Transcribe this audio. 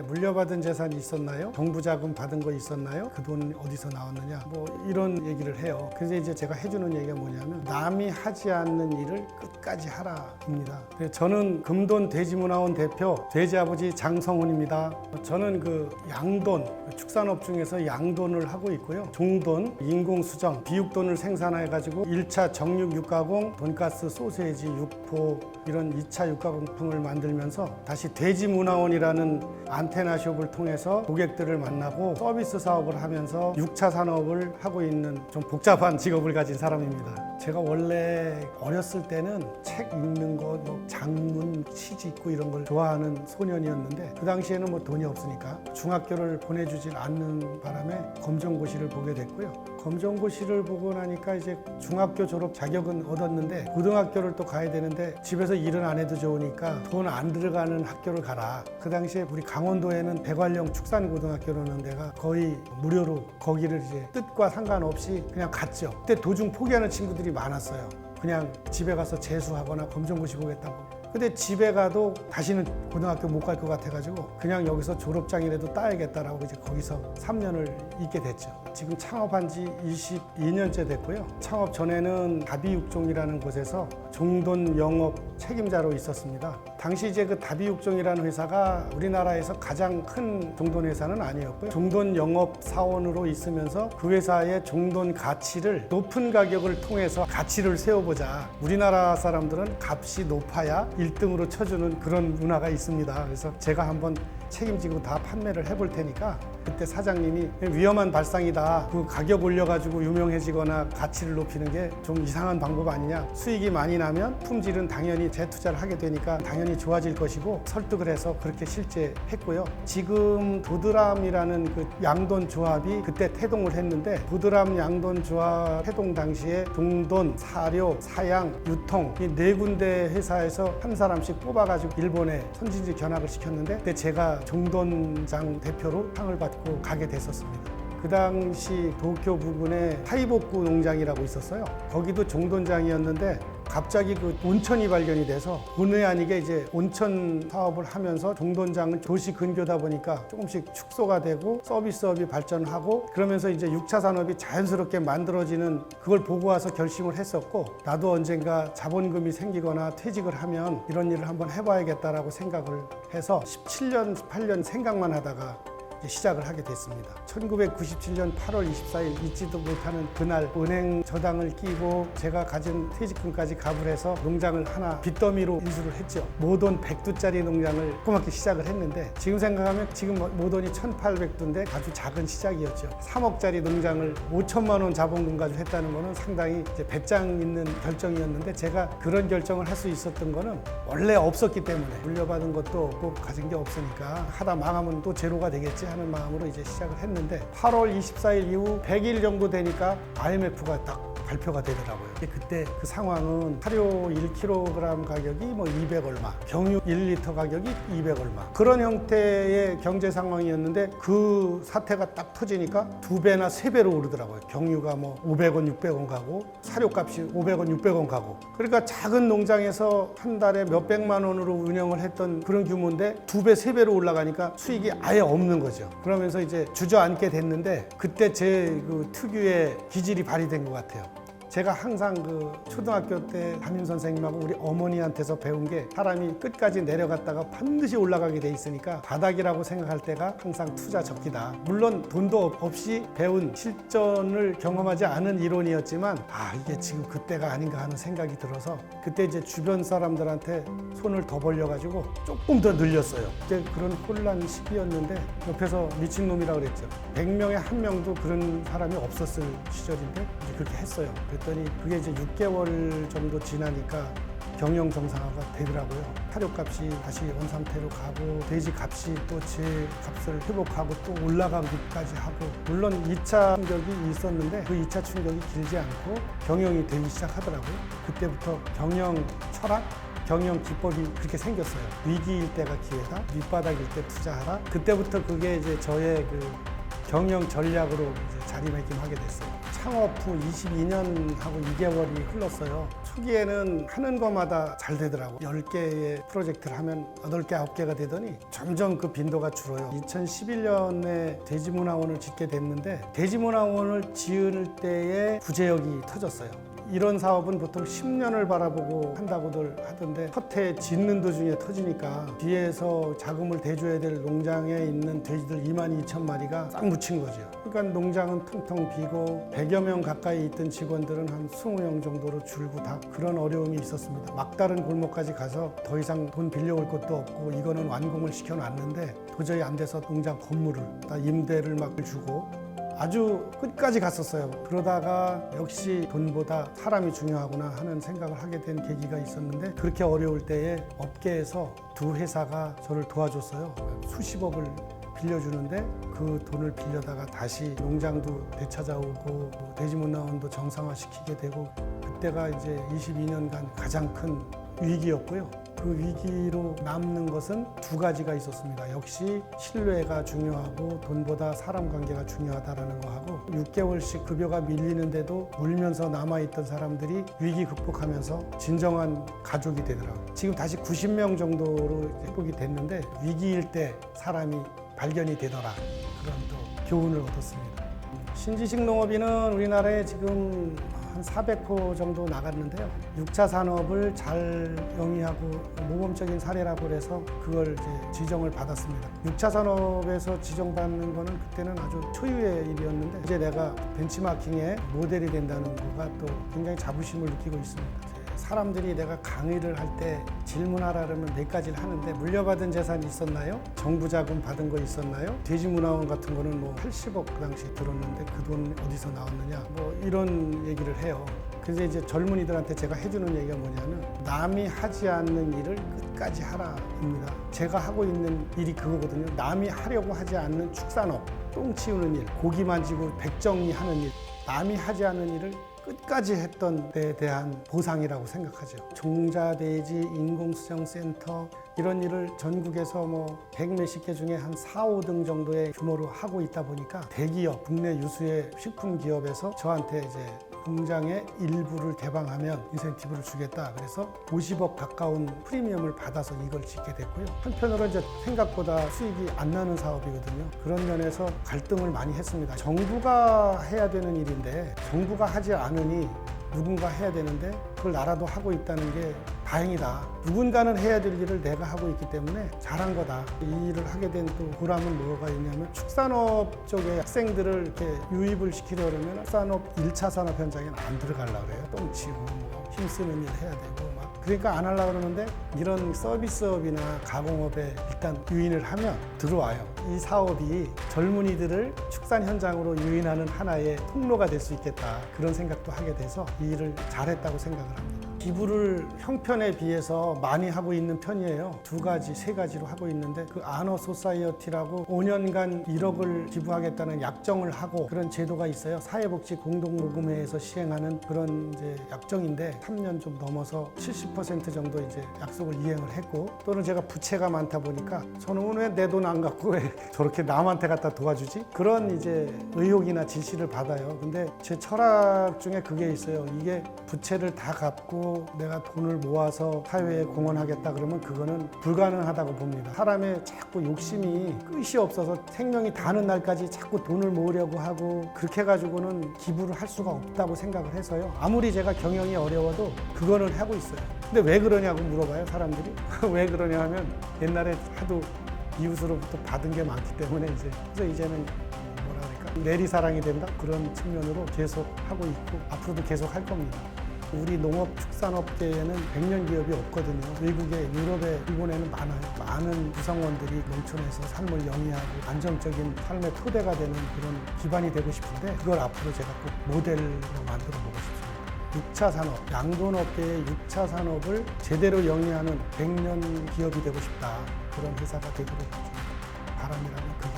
물려받은 재산이 있었나요? 정부 자금 받은 거 있었나요? 그 돈 어디서 나왔느냐? 뭐 이런 얘기를 해요. 그래서 이제 제가 해주는 얘기가 뭐냐면 남이 하지 않는 일을 끝까지 하라입니다. 저는 금돈 돼지문화원 대표 돼지아버지 장성훈입니다. 저는 그 양돈, 축산업 중에서 양돈을 하고 있고요. 종돈, 인공수정, 비육돈을 생산해가지고 1차 정육 육가공, 돈가스, 소세지, 육포 이런 2차 육가공품을 만들면서 다시 돼지문화원이라는 안테나숍을 통해서 고객들을 만나고 서비스 사업을 하면서 6차 산업을 하고 있는 좀 복잡한 직업을 가진 사람입니다. 제가 원래 어렸을 때는 책 읽는 거, 뭐 장문, 시집 읽고 이런 걸 좋아하는 소년이었는데 그 당시에는 뭐 돈이 없으니까 중학교를 보내주질 않는 바람에 검정고시를 보게 됐고요. 검정고시를 보고 나니까 이제 중학교 졸업 자격은 얻었는데 고등학교를 또 가야 되는데 집에서 일은 안 해도 좋으니까 돈 안 들어가는 학교를 가라. 그 당시에 우리 강원도에는 대관령 축산고등학교라는 데가 거의 무료로 거기를 이제 뜻과 상관없이 그냥 갔죠. 그때 도중 포기하는 친구들이 많았어요. 그냥 집에 가서 재수하거나 검정고시 보겠다고. 근데 집에 가도 다시는 고등학교 못 갈 것 같아가지고 그냥 여기서 졸업장이라도 따야겠다라고 이제 거기서 3년을 있게 됐죠. 지금 창업한 지 22년째 됐고요. 창업 전에는 다비육종이라는 곳에서 종돈 영업 책임자로 있었습니다. 당시 이제 그 다비육종이라는 회사가 우리나라에서 가장 큰 종돈 회사는 아니었고요. 종돈 영업 사원으로 있으면서 그 회사의 종돈 가치를 높은 가격을 통해서 가치를 세워보자. 우리나라 사람들은 값이 높아야 1등으로 쳐주는 그런 문화가 있습니다. 그래서 제가 한번 책임지고 다 판매를 해볼 테니까 그때 사장님이 위험한 발상이다. 그 가격 올려가지고 유명해지거나 가치를 높이는 게 좀 이상한 방법 아니냐. 수익이 많이 나면 품질은 당연히 재투자를 하게 되니까 당연히 좋아질 것이고 설득을 해서 그렇게 실제 했고요. 지금 도드람이라는 그 양돈 조합이 그때 태동을 했는데 도드람 양돈 조합 태동 당시에 종돈, 사료, 사양, 유통 이 네 군데 회사에서 한 사람씩 뽑아가지고 일본에 선진지 견학을 시켰는데 그때 제가 종돈장 대표로 상을 받고 가게 됐었습니다. 그 당시 도쿄 부근에 하이복구 농장이라고 있었어요. 거기도 종돈장이었는데 갑자기 그 온천이 발견이 돼서 본의 아니게 이제 온천 사업을 하면서 종돈장은 도시 근교다 보니까 조금씩 축소가 되고 서비스업이 발전하고 그러면서 이제 6차 산업이 자연스럽게 만들어지는 그걸 보고 와서 결심을 했었고 나도 언젠가 자본금이 생기거나 퇴직을 하면 이런 일을 한번 해봐야겠다라고 생각을 해서 17년, 18년 생각만 하다가 시작을 하게 됐습니다. 1997년 8월 24일 잊지도 못하는 그날 은행 저당을 끼고 제가 가진 퇴직금까지 가불해서 농장을 하나 빚더미로 인수를 했죠. 모돈 100두짜리 농장을 조그맣게 시작을 했는데 지금 생각하면 지금 모돈이 1800두인데 아주 작은 시작이었죠. 3억짜리 농장을 5천만 원 자본금 가지고 했다는 거는 상당히 이제 배짱 있는 결정이었는데 제가 그런 결정을 할 수 있었던 거는 원래 없었기 때문에 물려받은 것도 없고 가진 게 없으니까 하다 망하면 또 제로가 되겠지 하는 마음으로 이제 시작을 했는데 8월 24일 이후 100일 정도 되니까 IMF가 딱 발표가 되더라고요. 그때 그 상황은 사료 1kg 가격이 뭐 200 얼마, 경유 1리터 가격이 200 얼마 그런 형태의 경제 상황이었는데 그 사태가 딱 터지니까 2배나 3배로 오르더라고요. 경유가 뭐 500원, 600원 가고 사료값이 500원, 600원 가고 그러니까 작은 농장에서 한 달에 몇백만 원으로 운영을 했던 그런 규모인데 2배, 3배로 올라가니까 수익이 아예 없는 거죠. 그러면서 이제 주저앉게 됐는데 그때 제 그 특유의 기질이 발휘된 것 같아요. 제가 항상 그 초등학교 때 담임 선생님하고 우리 어머니한테서 배운 게 사람이 끝까지 내려갔다가 반드시 올라가게 돼 있으니까 바닥이라고 생각할 때가 항상 투자 적기다. 물론 돈도 없이 배운 실전을 경험하지 않은 이론이었지만 이게 지금 그때가 아닌가 하는 생각이 들어서 그때 이제 주변 사람들한테 손을 더 벌려가지고 조금 더 늘렸어요. 그때 그런 혼란 시기였는데 옆에서 미친놈이라고 그랬죠. 100명에 1명도 그런 사람이 없었을 시절인데 그렇게 했어요. 그랬더니 그게 이제 6개월 정도 지나니까 경영 정상화가 되더라고요. 사료값이 다시 원상태로 가고 돼지 값이 또 제 값을 회복하고 또 올라가기까지 하고 물론 2차 충격이 있었는데 그 2차 충격이 길지 않고 경영이 되기 시작하더라고요. 그때부터 경영 철학 경영 기법이 그렇게 생겼어요. 위기일 때가 기회다. 밑바닥일 때 투자하라. 그때부터 그게 이제 저의 그 경영 전략으로 이제 자리매김하게 됐어요. 창업 후 22년하고 2개월이 흘렀어요. 초기에는 하는 것마다 잘 되더라고요. 10개의 프로젝트를 하면 8개, 9개가 되더니 점점 그 빈도가 줄어요. 2011년에 돼지문화원을 짓게 됐는데 돼지문화원을 지을 때에 부재역이 터졌어요. 이런 사업은 보통 10년을 바라보고 한다고들 하던데 첫해 짓는 도중에 터지니까 뒤에서 자금을 대줘야 될 농장에 있는 돼지들 22,000마리가 싹 묻힌 거죠. 그러니까 농장은 텅텅 비고 100여 명 가까이 있던 직원들은 한 20명 정도로 줄고 다 그런 어려움이 있었습니다. 막다른 골목까지 가서 더 이상 돈 빌려올 것도 없고 이거는 완공을 시켜놨는데 도저히 안 돼서 농장 건물을 다 임대를 막 주고 아주 끝까지 갔었어요. 그러다가 역시 돈보다 사람이 중요하구나 하는 생각을 하게 된 계기가 있었는데 그렇게 어려울 때에 업계에서 두 회사가 저를 도와줬어요. 수십억을 빌려주는데 그 돈을 빌려다가 다시 농장도 되찾아오고 돼지문화원도 정상화시키게 되고 그때가 이제 22년간 가장 큰 위기였고요. 그 위기로 남는 것은 두 가지가 있었습니다. 역시 신뢰가 중요하고 돈보다 사람 관계가 중요하다는 거하고 6개월씩 급여가 밀리는데도 울면서 남아있던 사람들이 위기 극복하면서 진정한 가족이 되더라고요. 지금 다시 90명 정도로 회복이 됐는데 위기일 때 사람이 발견이 되더라. 그런 또 교훈을 얻었습니다. 신지식 농업인은 우리나라에 지금 한 400호 정도 나갔는데요. 6차 산업을 잘 영위하고 모범적인 사례라고 해서 그걸 이제 지정을 받았습니다. 6차 산업에서 지정받는 거는 그때는 아주 초유의 일이었는데 이제 내가 벤치마킹의 모델이 된다는 거가 또 굉장히 자부심을 느끼고 있습니다. 사람들이 내가 강의를 할 때 질문하라 그러면 몇 가지를 하는데 물려받은 재산이 있었나요? 정부 자금 받은 거 있었나요? 돼지문화원 같은 거는 뭐 80억 그 당시 들었는데 그 돈 어디서 나왔느냐? 뭐 이런 얘기를 해요. 그래서 이제 젊은이들한테 제가 해주는 얘기가 뭐냐면 남이 하지 않는 일을 끝까지 하라입니다. 제가 하고 있는 일이 그거거든요. 남이 하려고 하지 않는 축산업, 똥 치우는 일, 고기 만지고 백정리하는 일, 남이 하지 않는 일을 끝까지 했던 데에 대한 보상이라고 생각하죠. 종자돼지, 인공수정센터 이런 일을 전국에서 뭐 100몇십 개 중에 한 4, 5등 정도의 규모로 하고 있다 보니까 대기업, 국내 유수의 식품기업에서 저한테 이제 공장의 일부를 개방하면 인센티브를 주겠다. 그래서 50억 가까운 프리미엄을 받아서 이걸 짓게 됐고요. 한편으로 이제 생각보다 수익이 안 나는 사업이거든요. 그런 면에서 갈등을 많이 했습니다. 정부가 해야 되는 일인데 정부가 하지 않으니 누군가 해야 되는데 그걸 나라도 하고 있다는 게 다행이다. 누군가는 해야 될 일을 내가 하고 있기 때문에 잘한 거다. 이 일을 하게 된 또 보람은 뭐가 있냐면 축산업 쪽에 학생들을 이렇게 유입을 시키려면 축산업 1차 산업 현장에는 안 들어가려고 그래요. 똥치고 뭐 힘쓰는 일 해야 되고 막. 그러니까 안 하려고 그러는데 이런 서비스업이나 가공업에 일단 유인을 하면 들어와요. 이 사업이 젊은이들을 축산 현장으로 유인하는 하나의 통로가 될 수 있겠다. 그런 생각도 하게 돼서 이 일을 잘했다고 생각을 합니다. 기부를 형편에 비해서 많이 하고 있는 편이에요. 2가지, 3가지로 하고 있는데 그 아너 소사이어티라고 5년간 1억을 기부하겠다는 약정을 하고 그런 제도가 있어요. 사회복지 공동모금회에서 시행하는 그런 이제 약정인데 3년 좀 넘어서 70% 정도 이제 약속을 이행을 했고 또는 제가 부채가 많다 보니까 저는 왜 내 돈 안 갖고 왜 저렇게 남한테 갖다 도와주지? 그런 이제 의혹이나 지시를 받아요. 근데 제 철학 중에 그게 있어요. 이게 부채를 다 갚고 내가 돈을 모아서 사회에 공헌하겠다 그러면 그거는 불가능하다고 봅니다. 사람의 자꾸 욕심이 끝이 없어서 생명이 다는 날까지 자꾸 돈을 모으려고 하고 그렇게 해가지고는 기부를 할 수가 없다고 생각을 해서요. 아무리 제가 경영이 어려워도 그거는 하고 있어요. 근데 왜 그러냐고 물어봐요, 사람들이. 왜 그러냐 하면 옛날에 하도 이웃으로부터 받은 게 많기 때문에 그래서 이제는 내리사랑이 된다 그런 측면으로 계속 하고 있고 앞으로도 계속 할 겁니다. 우리 농업 축산업계에는 100년 기업이 없거든요. 외국에, 유럽에, 일본에는 많아요. 많은 구성원들이 농촌에서 삶을 영위하고 안정적인 삶의 토대가 되는 그런 기반이 되고 싶은데 그걸 앞으로 제가 꼭 모델로 만들어 보고 싶습니다. 6차 산업, 양돈업계의 6차 산업을 제대로 영위하는 100년 기업이 되고 싶다. 그런 회사가 되도록 바람이라면 그게